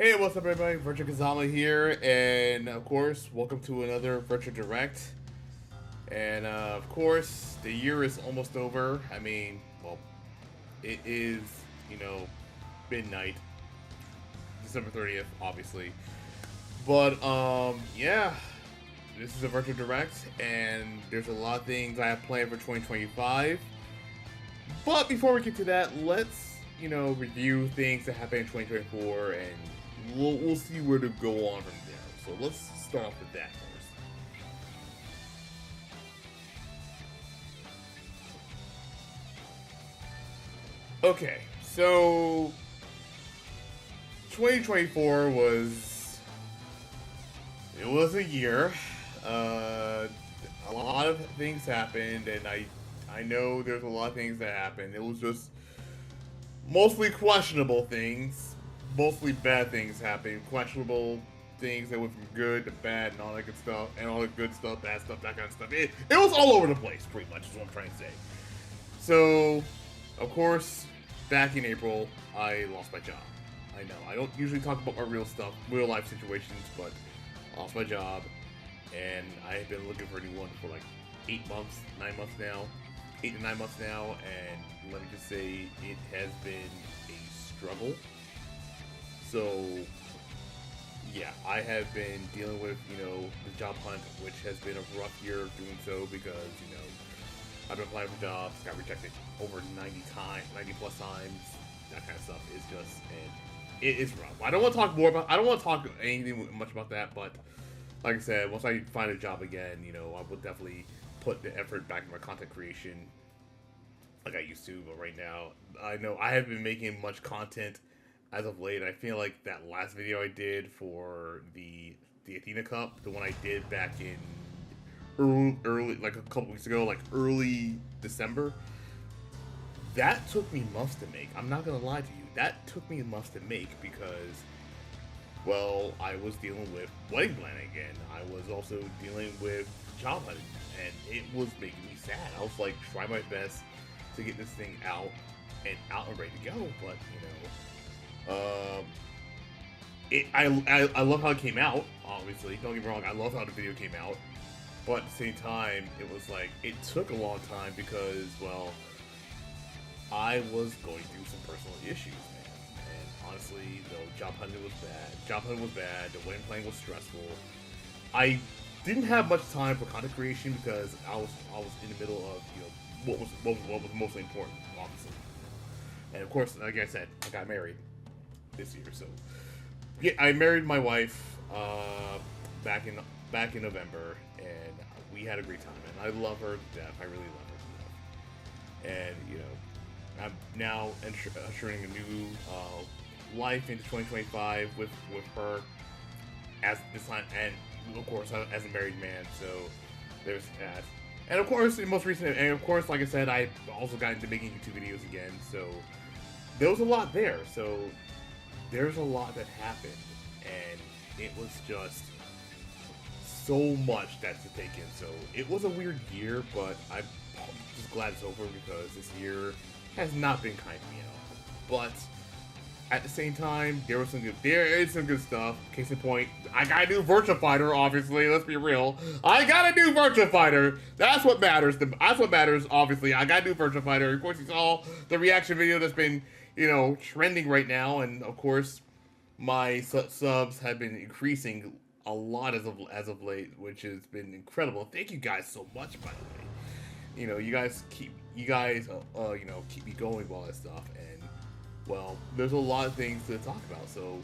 Hey, what's up, everybody? Virtua Kazama here, and of course, welcome to another Virtua Direct. And of course, the year is almost over. I mean, well, it is, midnight, December 30th, obviously. But yeah, this is a Virtua Direct, and there's a lot of things I have planned for 2025. But before we get to that, let's review things that happened in 2024, and we'll see where to go on from there. So let's start off with that first. Okay, so 2024 was a year. A lot of things happened, and I know there's a lot of things that happened. It was just mostly questionable things, mostly bad things happened. Questionable things that went from good to bad and all that good stuff, and all the good stuff, bad stuff, that kind of stuff. It was all over the place, pretty much, is what I'm trying to say. So, of course, back in April, I lost my job. I know, I don't usually talk about my real stuff, real life situations, but I lost my job, and I've been looking for a new one for like 8 months, 9 months now. 8 to 9 months now, and let me just say it has been a struggle. So, yeah, I have been dealing with, the job hunt, which has been a rough year of doing so because, I've been applying for jobs, got rejected over 90 times, 90 plus times, that kind of stuff is just, and it is rough. I don't want to talk anything much about that, but like I said, once I find a job again, I will definitely put the effort back in my content creation like I used to. But right now, I know I haven't been making much content as of late. I feel like that last video I did for the Athena Cup, the one I did back in early like a couple weeks ago, like early December, that took me months to make. I'm not gonna lie to you, that took me months to make because, well, I was dealing with wedding planning again. I was also dealing with job hunting, and it was making me sad. I was like trying my best to get this thing out and ready to go, but I love how it came out. Obviously, don't get me wrong, I love how the video came out, but at the same time, it was like it took a long time because, well, I was going through some personal issues, man. And honestly, the job hunting was bad. Job hunting was bad. The wedding planning was stressful. I didn't have much time for content creation because I was in the middle of what was mostly important, obviously. And of course, like I said, I got married this year, so yeah, I married my wife back in November, and we had a great time, and I love her to death. I really love her to death, and I'm now ushering a new life into 2025 with her as this time, and of course as a married man. So there's that, and of course the most recent, and of course, like I said, I also got into making YouTube videos again. So there was a lot there. So there's a lot that happened, and it was just so much that's to take in. So it was a weird year, but I'm just glad it's over because this year has not been kind to me at all. But at the same time, there is some good stuff. Case in point, I got a new Virtua Fighter, obviously, let's be real. I got a new Virtua Fighter. That's what matters. That's what matters, obviously. I got a new Virtua Fighter. Of course, you saw the reaction video that's been, trending right now. And of course, my subs have been increasing a lot as of late, which has been incredible. Thank you guys so much, by the way. You guys keep me going with all that stuff, and well, there's a lot of things to talk about. So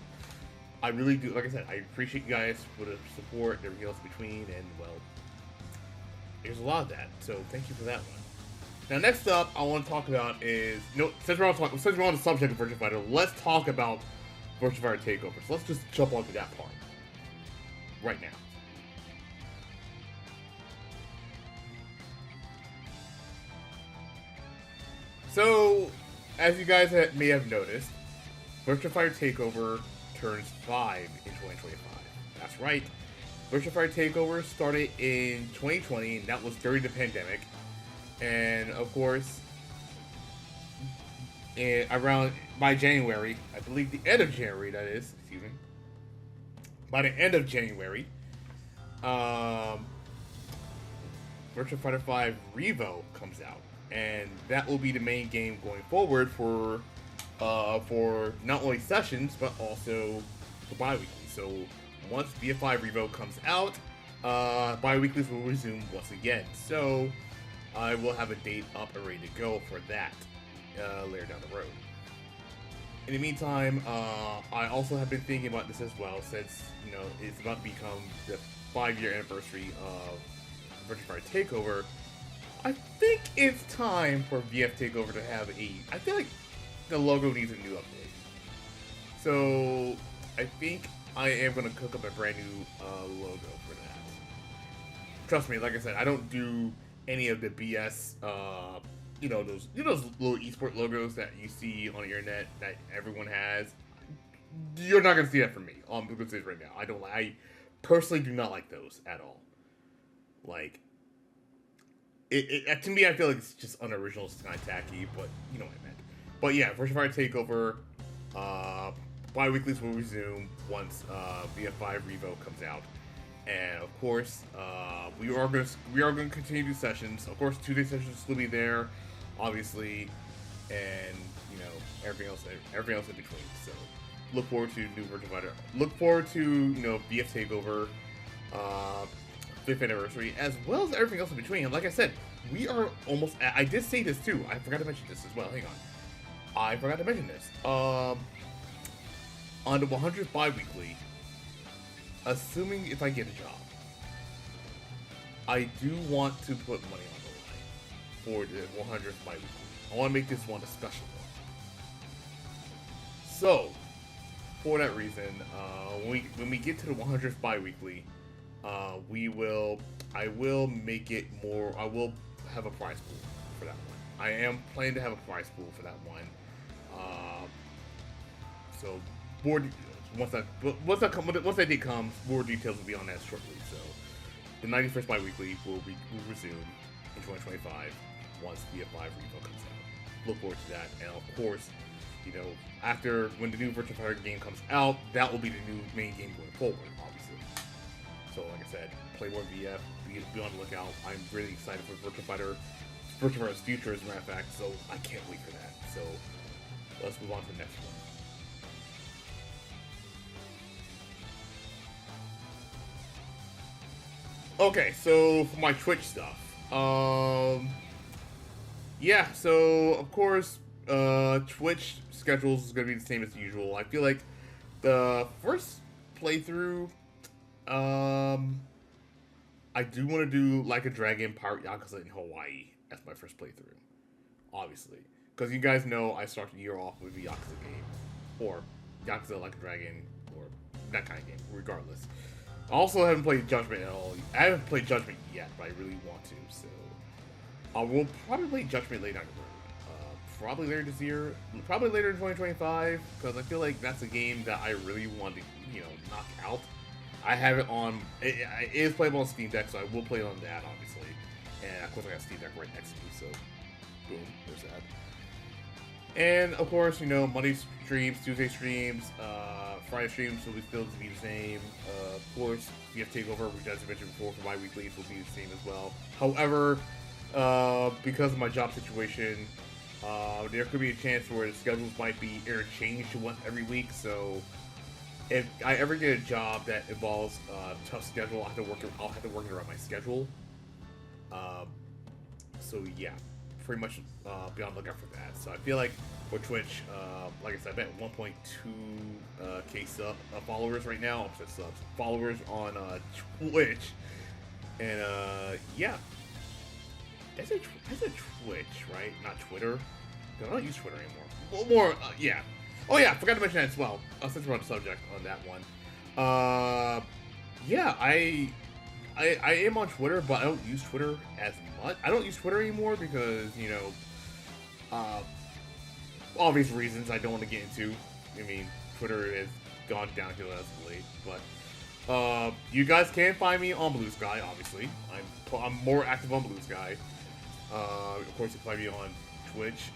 I really do, like I said, I appreciate you guys for the support and everything else between, and well, there's a lot of that. So thank you for that one. Now, next up, I want to talk about is since we're on the subject of Virtua Fighter, let's talk about Virtua Fighter Takeover. So let's just jump onto that part right now. So, as you guys may have noticed, Virtua Fighter Takeover turns 5 in 2025. That's right. Virtua Fighter Takeover started in 2020, and that was during the pandemic. And of course, around by January, I believe the end of January, that is, excuse me, by the end of January, Virtua Fighter 5 R.E.V.O comes out, and that will be the main game going forward for not only sessions but also for bi-weekly. So once VF5 R.E.V.O comes out, bi-weeklies will resume once again. So I will have a date up and ready to go for that later down the road. In the meantime, I also have been thinking about this as well, since it's about to become the 5-year anniversary of Virtua Fighter Takeover. I think it's time for VF Takeover to have I feel like the logo needs a new update. So I think I am going to cook up a brand new logo for that. Trust me, like I said, I don't do any of the BS, those little esport logos that you see on the internet that everyone has. You're not going to see that from me. I'm going to say it right now. I personally do not like those at all. Like, to me, I feel like it's just unoriginal, it's kind of tacky, but you know what I meant. But yeah, Virtua Fighter Takeover, bi-weeklies will resume once VF5 R.E.V.O comes out, and of course, we are going to continue to do sessions. Of course, Tuesday sessions will still be there, obviously, and everything else in between. So look forward to new Virtua Fighter. Look forward to VF Takeover. 5th anniversary, as well as everything else in between. And like I said, we are almost I did say this too. I forgot to mention this as well. Hang on. I forgot to mention this. On the 100th bi-weekly, assuming if I get a job, I do want to put money on the line for the 100th bi-weekly. I want to make this one a special one. So, for that reason, when we get to the 100th bi-weekly, I will make it more. I will have a prize pool for that one. I am planning to have a prize pool for that one. So more once that day comes, more details will be on that shortly. So the 91st bi-weekly will resume in 2025 once the VF5 R.E.V.O comes out. Look forward to that, and of course, after when the new Virtua Fighter game comes out, that will be the new main game going forward, obviously. So, like I said, play more VF, be on the lookout. I'm really excited for Virtua Fighter's future, as a matter of fact, so I can't wait for that. So, let's move on to the next one. Okay, so for my Twitch stuff. Yeah, so, of course, Twitch schedules is going to be the same as usual. I feel like the first playthrough, I do want to do Like a Dragon Pirate Yakuza in Hawaii as my first playthrough, obviously. Because you guys know I started the year off with a Yakuza game, or Yakuza Like a Dragon, or that kind of game, regardless. I also haven't played Judgment at all. I haven't played Judgment yet, but I really want to, so I will probably play Judgment later down the road. Probably later this year, probably later in 2025, because I feel like that's a game that I really want to, knock out. I have it on, it is playable on Steam Deck, so I will play it on that, obviously. And of course I got Steam Deck right next to me, so boom, there's that. And of course, Monday streams, Tuesday streams, Friday streams will still be the same. Of course, VF Takeover, which as I mentioned before, for my weeklies will be the same as well. However, because of my job situation, there could be a chance where the schedules might be interchanged once every week, so if I ever get a job that involves a tough schedule, I'll have to work it around my schedule. So yeah, pretty much be on the lookout for that. So I feel like for Twitch, like I said, I'm at 1.2k followers right now. Followers on Twitch, and yeah, I said Twitch, right? Not Twitter. I don't use Twitter anymore. Well, yeah. Oh yeah, I forgot to mention that as well. Since we're on the subject on that one. Yeah, I am on Twitter, but I don't use Twitter as much. I don't use Twitter anymore because, obvious reasons I don't want to get into. I mean, Twitter has gone downhill as of late, but you guys can find me on Blue Sky, obviously. I'm more active on Blue Sky. Of course, you can find me on Twitch,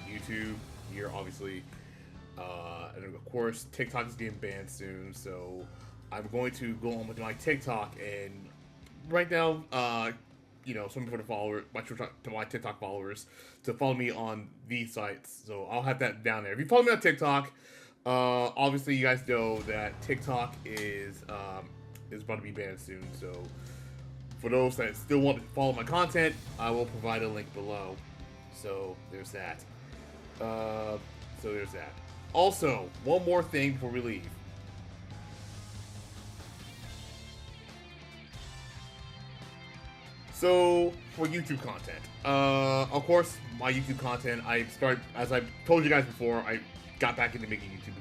YouTube, here, obviously. And of course, TikTok is getting banned soon, so I'm going to go on with my TikTok and right now, some for the followers, my TikTok followers, to follow me on these sites. So I'll have that down there. If you follow me on TikTok, obviously you guys know that TikTok is about to be banned soon. So for those that still want to follow my content, I will provide a link below. So there's that. So there's that. Also, one more thing before we leave. So for YouTube content, of course, my YouTube content. As I told you guys before, I got back into making YouTube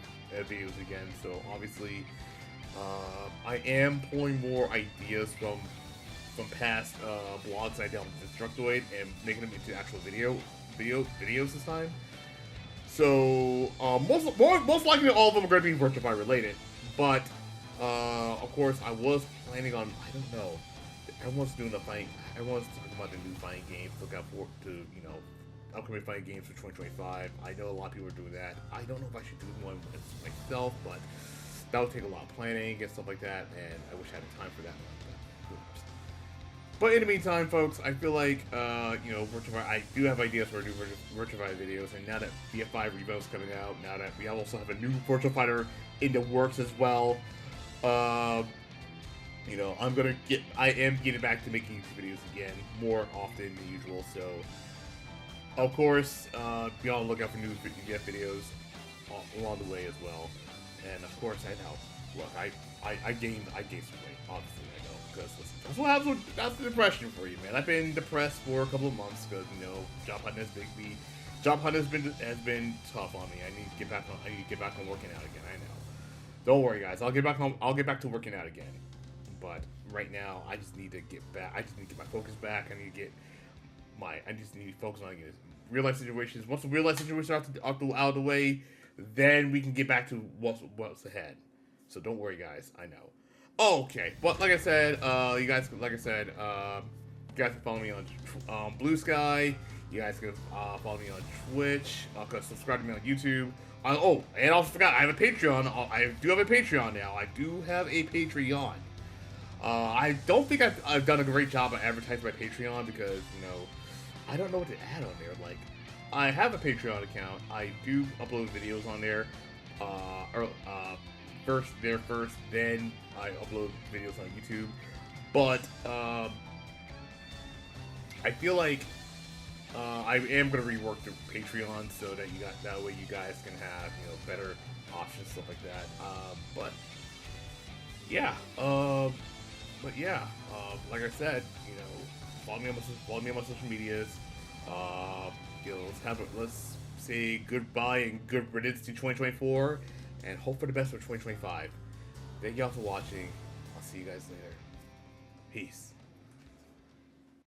videos again. So obviously, I am pulling more ideas from past blogs I did on Destructoid and making them into actual videos this time. So most likely all of them are going to be Virtua related, but of course I was planning on, I don't know. Everyone's doing the fight. Everyone's talking about the new fighting games. Look out for upcoming fighting games for 2025. I know a lot of people are doing that. I don't know if I should do one myself, but that would take a lot of planning and stuff like that. And I wish I had time for that. But in the meantime, folks, I feel like Virtua. I do have ideas for new Virtua videos, and now that VF5 R.E.V.O is coming out, now that we also have a new Virtua Fighter in the works as well. I am getting back to making YouTube videos again more often than usual. So, of course, be on the lookout for new videos along the way as well. And of course, I know. Look, I gained some weight. Obviously, I know because that's the depression for you, man. I've been depressed for a couple of months because job hunting has been tough on me. I need to get back on working out again. I know. Don't worry, guys. I'll get back to working out again. But right now, I just need to get back. I just need to get my focus back. I just need to focus on getting real life situations. Once the real life situations are out of the way, then we can get back to what's ahead. So don't worry, guys. I know. Okay, but like I said, you guys can follow me on Blue Sky. You guys can follow me on Twitch. Subscribe to me on YouTube. And I also forgot, I have a Patreon. I do have a Patreon now. I do have a Patreon. I don't think I've done a great job of advertising my Patreon because, I don't know what to add on there. Like, I have a Patreon account. I do upload videos on there. First, then I upload videos on YouTube. But, I feel like, I am going to rework the Patreon so that that way you guys can have, better options, stuff like that. But yeah, like I said, follow me on my social medias. Let's say goodbye and good riddance to 2024, and hope for the best for 2025. Thank y'all for watching. I'll see you guys later. Peace.